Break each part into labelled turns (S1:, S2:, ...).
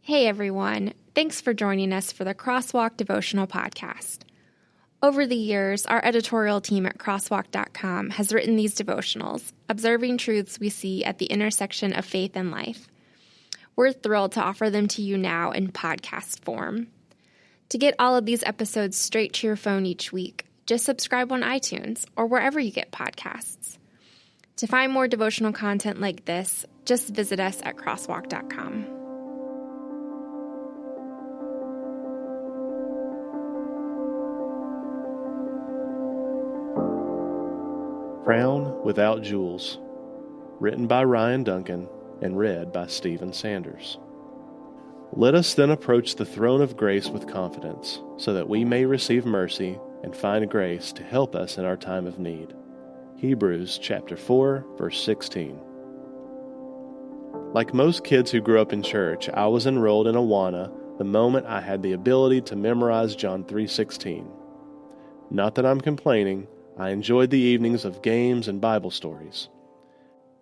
S1: Hey everyone, thanks for joining us for the Crosswalk Devotional Podcast. Over the years, our editorial team at crosswalk.com has written these devotionals, observing truths we see at the intersection of faith and life. We're thrilled to offer them to you now in podcast form. To get all of these episodes straight to your phone each week, just subscribe on iTunes or wherever you get podcasts. To find more devotional content like this, just visit us at crosswalk.com.
S2: Crown Without Jewels, written by Ryan Duncan and read by Stephen Sanders. Let us then approach the throne of grace with confidence, so that we may receive mercy and find grace to help us in our time of need. Hebrews chapter 4, verse 16. Like most kids who grew up in church, I was enrolled in Awana the moment I had the ability to memorize John 3:16. Not that I'm complaining, I enjoyed the evenings of games and Bible stories.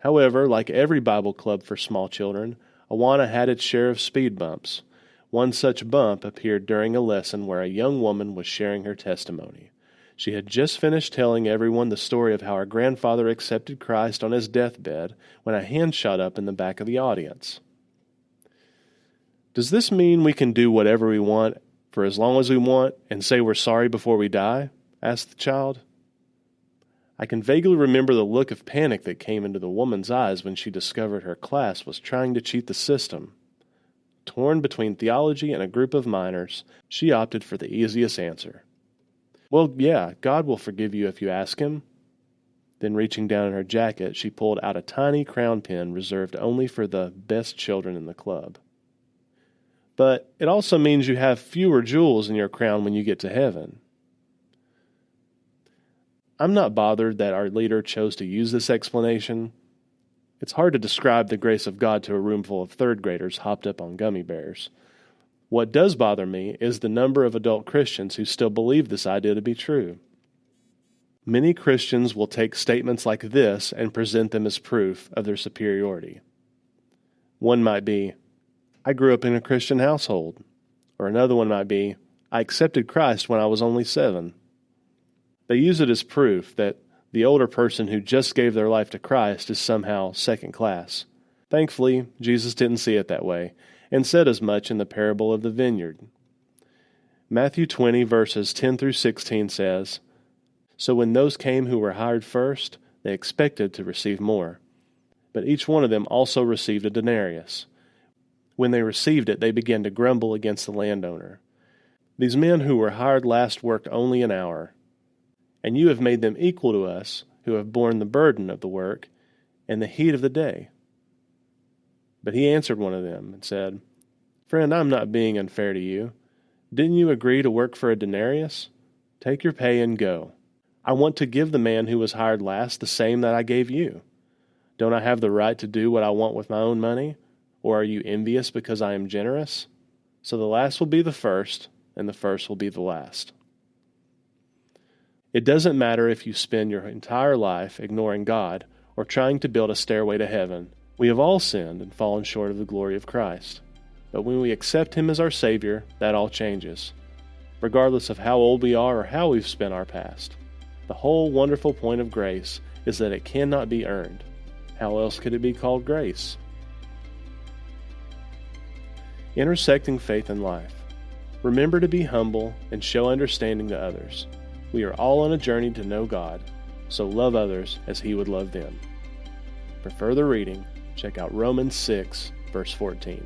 S2: However, like every Bible club for small children, Awana had its share of speed bumps. One such bump appeared during a lesson where a young woman was sharing her testimony. She had just finished telling everyone the story of how her grandfather accepted Christ on his deathbed when a hand shot up in the back of the audience. Does this mean we can do whatever we want for as long as we want and say we're sorry before we die? Asked the child. I can vaguely remember the look of panic that came into the woman's eyes when she discovered her class was trying to cheat the system. Torn between theology and a group of minors, she opted for the easiest answer. Well, yeah, God will forgive you if you ask Him. Then reaching down in her jacket, she pulled out a tiny crown pin reserved only for the best children in the club. But it also means you have fewer jewels in your crown when you get to heaven. I'm not bothered that our leader chose to use this explanation. It's hard to describe the grace of God to a room full of third graders hopped up on gummy bears. What does bother me is the number of adult Christians who still believe this idea to be true. Many Christians will take statements like this and present them as proof of their superiority. One might be, I grew up in a Christian household. Or another one might be, I accepted Christ when I was only 7. They use it as proof that the older person who just gave their life to Christ is somehow second class. Thankfully, Jesus didn't see it that way, and said as much in the parable of the vineyard. Matthew 20, verses 10 through 16 says, So when those came who were hired first, they expected to receive more. But each one of them also received a denarius. When they received it, they began to grumble against the landowner. These men who were hired last worked only an hour. And you have made them equal to us, who have borne the burden of the work and the heat of the day. But he answered one of them and said, Friend, I'm not being unfair to you. Didn't you agree to work for a denarius? Take your pay and go. I want to give the man who was hired last the same that I gave you. Don't I have the right to do what I want with my own money? Or are you envious because I am generous? So the last will be the first, and the first will be the last. It doesn't matter if you spend your entire life ignoring God or trying to build a stairway to heaven. We have all sinned and fallen short of the glory of Christ. But when we accept Him as our Savior, that all changes, regardless of how old we are or how we've spent our past. The whole wonderful point of grace is that it cannot be earned. How else could it be called grace? Intersecting faith and life. Remember to be humble and show understanding to others. We are all on a journey to know God, so love others as He would love them. For further reading, check out Romans 6, verse 14.